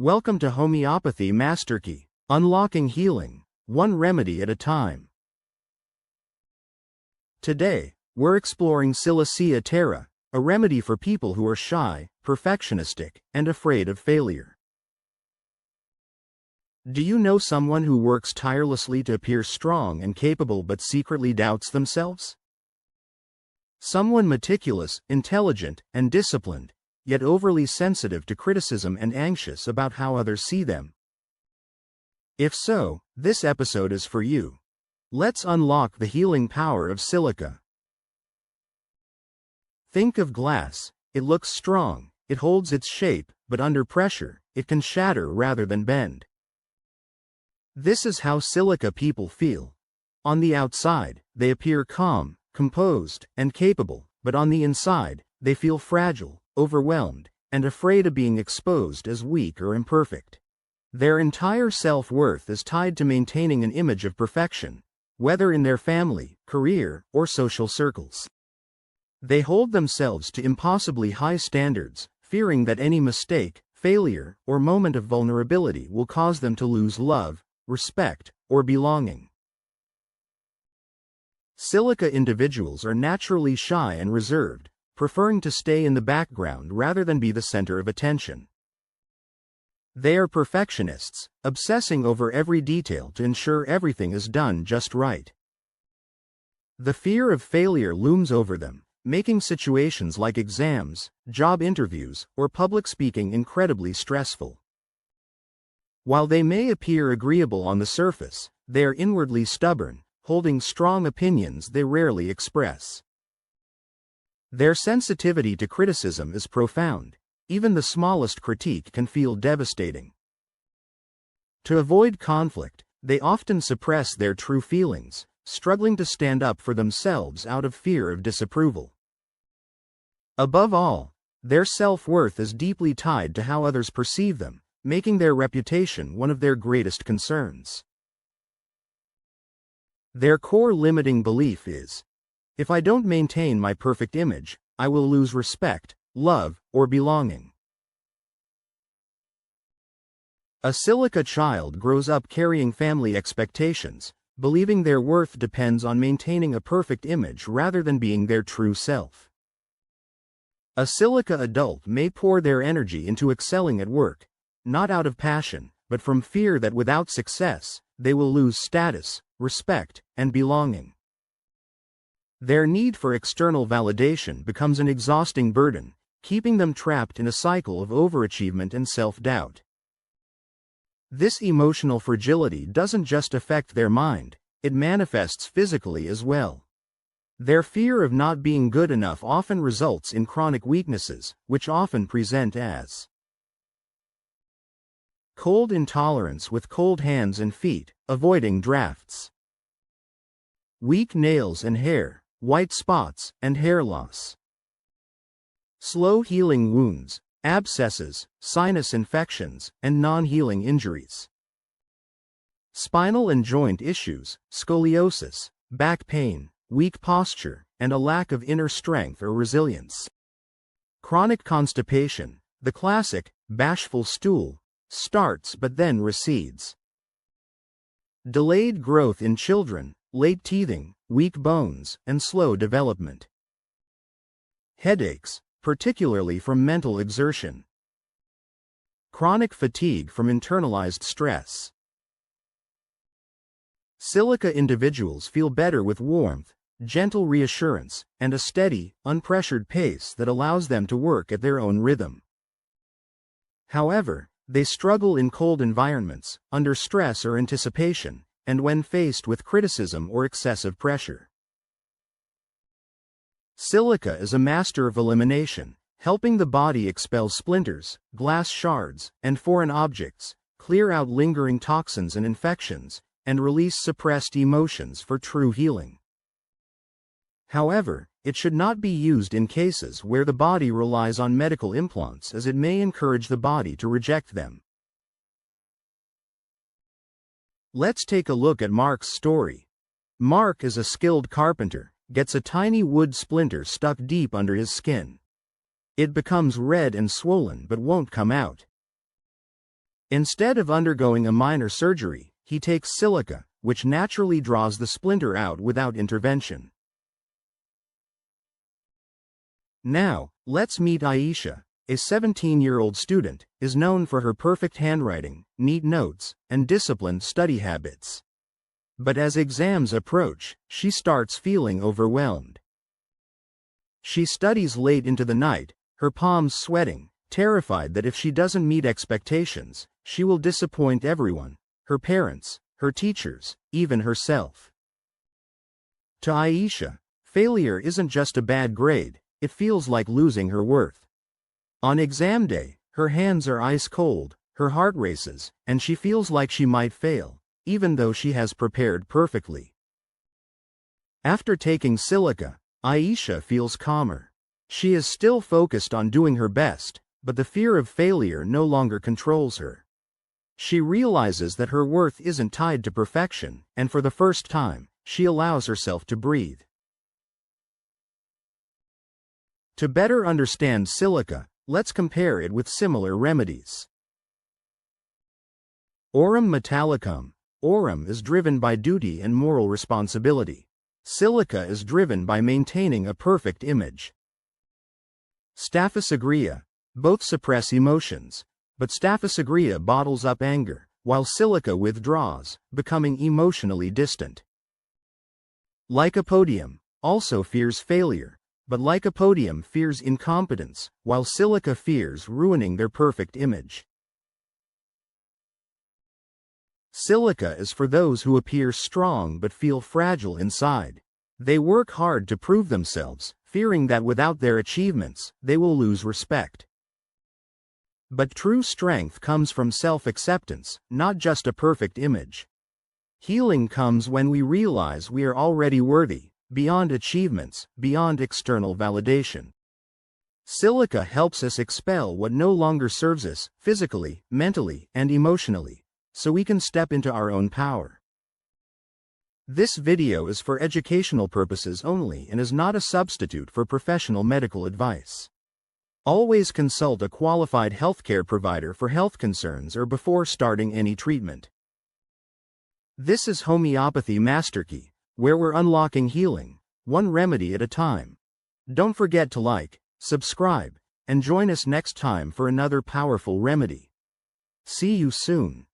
Welcome to Homeopathy Master Key, unlocking healing, one remedy at a time. Today, we're exploring Silicea terra, a remedy for people who are shy, perfectionistic, and afraid of failure. Do you know someone who works tirelessly to appear strong and capable but secretly doubts themselves? Someone meticulous, intelligent, and disciplined, yet overly sensitive to criticism and anxious about how others see them. If so, this episode is for you. Let's unlock the healing power of Silicea. Think of glass. It looks strong, it holds its shape, but under pressure, it can shatter rather than bend. This is how Silicea people feel. On the outside, they appear calm, composed, and capable, but on the inside, they feel fragile, overwhelmed, and afraid of being exposed as weak or imperfect. Their entire self-worth is tied to maintaining an image of perfection, whether in their family, career, or social circles. They hold themselves to impossibly high standards, fearing that any mistake, failure, or moment of vulnerability will cause them to lose love, respect, or belonging. Silicea individuals are naturally shy and reserved, preferring to stay in the background rather than be the center of attention. They are perfectionists, obsessing over every detail to ensure everything is done just right. The fear of failure looms over them, making situations like exams, job interviews, or public speaking incredibly stressful. While they may appear agreeable on the surface, they are inwardly stubborn, holding strong opinions they rarely express. Their sensitivity to criticism is profound. Even the smallest critique can feel devastating. To avoid conflict, they often suppress their true feelings, struggling to stand up for themselves out of fear of disapproval. Above all, their self-worth is deeply tied to how others perceive them, making their reputation one of their greatest concerns. Their core limiting belief is, if I don't maintain my perfect image, I will lose respect, love, or belonging. A Silicea child grows up carrying family expectations, believing their worth depends on maintaining a perfect image rather than being their true self. A Silicea adult may pour their energy into excelling at work, not out of passion, but from fear that without success, they will lose status, respect, and belonging. Their need for external validation becomes an exhausting burden, keeping them trapped in a cycle of overachievement and self-doubt. This emotional fragility doesn't just affect their mind, it manifests physically as well. Their fear of not being good enough often results in chronic weaknesses, which often present as cold intolerance with cold hands and feet, avoiding drafts, weak nails and hair, white spots, and hair loss, slow healing wounds, abscesses, sinus infections, and non-healing injuries, spinal and joint issues, scoliosis, back pain, weak posture, and a lack of inner strength or resilience, chronic constipation, the classic, bashful stool, starts but then recedes, delayed growth in children, late teething, weak bones, and slow development, headaches, particularly from mental exertion, chronic fatigue from internalized stress. Silicea individuals feel better with warmth, gentle reassurance, and a steady, unpressured pace that allows them to work at their own rhythm. However, they struggle in cold environments, under stress or anticipation, and when faced with criticism or excessive pressure. Silicea is a master of elimination, helping the body expel splinters, glass shards, and foreign objects, clear out lingering toxins and infections, and release suppressed emotions for true healing. However, it should not be used in cases where the body relies on medical implants, as it may encourage the body to reject them. Let's take a look at Mark's story. Mark is a skilled carpenter, gets a tiny wood splinter stuck deep under his skin. It becomes red and swollen but won't come out. Instead of undergoing a minor surgery, he takes silica, which naturally draws the splinter out without intervention. Now, let's meet Aisha. A 17-year-old student, is known for her perfect handwriting, neat notes, and disciplined study habits. But as exams approach, she starts feeling overwhelmed. She studies late into the night, her palms sweating, terrified that if she doesn't meet expectations, she will disappoint everyone, her parents, her teachers, even herself. To Aisha, failure isn't just a bad grade, it feels like losing her worth. On exam day, her hands are ice cold, her heart races, and she feels like she might fail, even though she has prepared perfectly. After taking silica, Aisha feels calmer. She is still focused on doing her best, but the fear of failure no longer controls her. She realizes that her worth isn't tied to perfection, and for the first time, she allows herself to breathe. To better understand silica, let's compare it with similar remedies. Aurum metallicum. Aurum is driven by duty and moral responsibility. Silica is driven by maintaining a perfect image. Staphysagria. Both suppress emotions, but staphysagria bottles up anger, while silica withdraws, becoming emotionally distant. Lycopodium also fears failure, but lycopodium fears incompetence, while silica fears ruining their perfect image. Silica is for those who appear strong but feel fragile inside. They work hard to prove themselves, fearing that without their achievements, they will lose respect. But true strength comes from self-acceptance, not just a perfect image. Healing comes when we realize we are already worthy, beyond achievements, beyond external validation. Silica helps us expel what no longer serves us, physically, mentally, and emotionally, so we can step into our own power. This video is for educational purposes only and is not a substitute for professional medical advice. Always consult a qualified healthcare provider for health concerns or before starting any treatment. This is Homeopathy Masterkey, where we're unlocking healing, one remedy at a time. Don't forget to like, subscribe, and join us next time for another powerful remedy. See you soon.